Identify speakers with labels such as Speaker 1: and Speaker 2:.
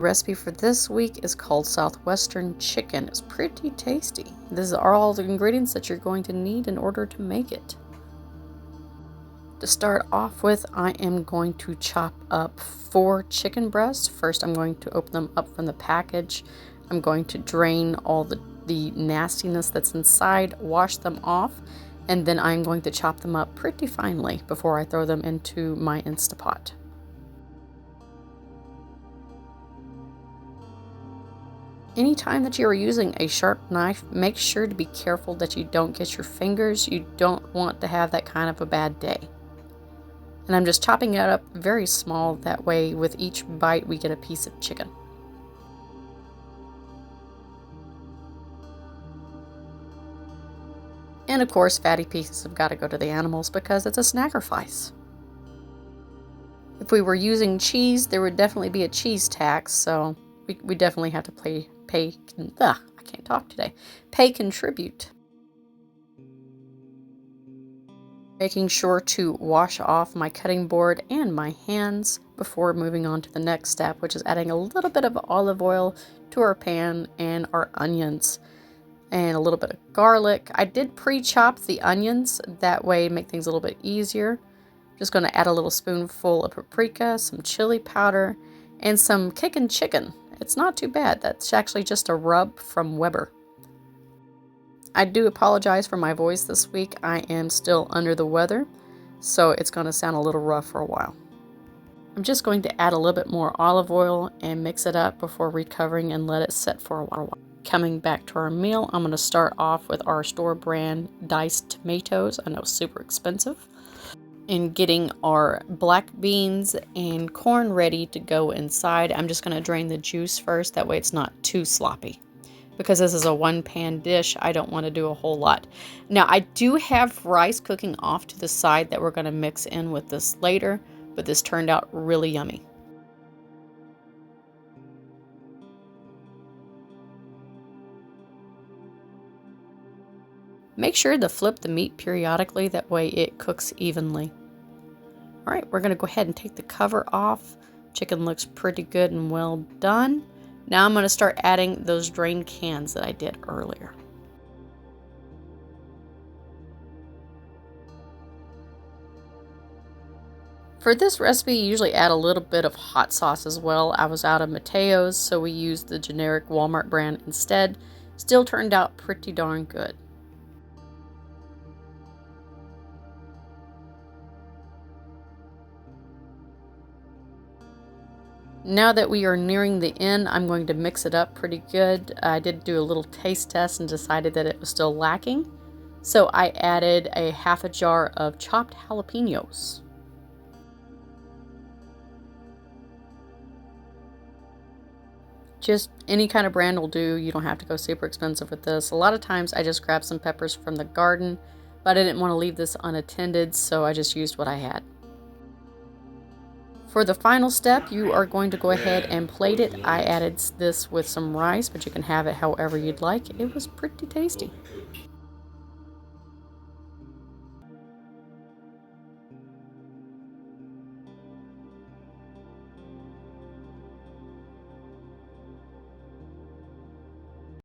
Speaker 1: recipe for this week is called Southwestern chicken. It's pretty tasty. These are all the ingredients that you're going to need in order to make it. To start off with, I am going to chop up 4 chicken breasts. First, I'm going to open them up from the package. I'm going to drain all the nastiness that's inside, wash them off, and then I'm going to chop them up pretty finely before I throw them into my Instapot. Anytime that you are using a sharp knife, make sure to be careful that you don't get your fingers. You don't want to have that kind of a bad day. And I'm just chopping it up very small, that way with each bite we get a piece of chicken. And of course, fatty pieces have got to go to the animals because it's a snackerfice. If we were using cheese, there would definitely be a cheese tax, so we definitely have to pay contribute. Making sure to wash off my cutting board and my hands before moving on to the next step, which is adding a little bit of olive oil to our pan and our onions and a little bit of garlic. I did pre-chop the onions, that way make things a little bit easier. Just going to add a little spoonful of paprika, some chili powder, and some kickin' chicken. It's not too bad. That's actually just a rub from Weber. I do apologize for my voice this week. I am still under the weather, so it's going to sound a little rough for a while. I'm just going to add a little bit more olive oil and mix it up before recovering and let it sit for a while. Coming back to our meal, I'm going to start off with our store brand diced tomatoes. I know, super expensive. And getting our black beans and corn ready to go inside. I'm just going to drain the juice first, that way it's not too sloppy. Because this is a one-pan dish, I don't want to do a whole lot. Now, I do have rice cooking off to the side that we're going to mix in with this later, but this turned out really yummy. Make sure to flip the meat periodically, that way it cooks evenly. All right, we're going to go ahead and take the cover off. Chicken looks pretty good and well done. Now I'm going to start adding those drained cans that I did earlier. For this recipe, you usually add a little bit of hot sauce as well. I was out of Mateo's, so we used the generic Walmart brand instead. Still turned out pretty darn good. Now that we are nearing the end, I'm going to mix it up pretty good. I did do a little taste test and decided that it was still lacking. So I added a half a jar of chopped jalapenos. Just any kind of brand will do. You don't have to go super expensive with this. A lot of times I just grabbed some peppers from the garden, but I didn't want to leave this unattended, so I just used what I had. For the final step, you are going to go ahead and plate it. I added this with some rice, but you can have it however you'd like. It was pretty tasty.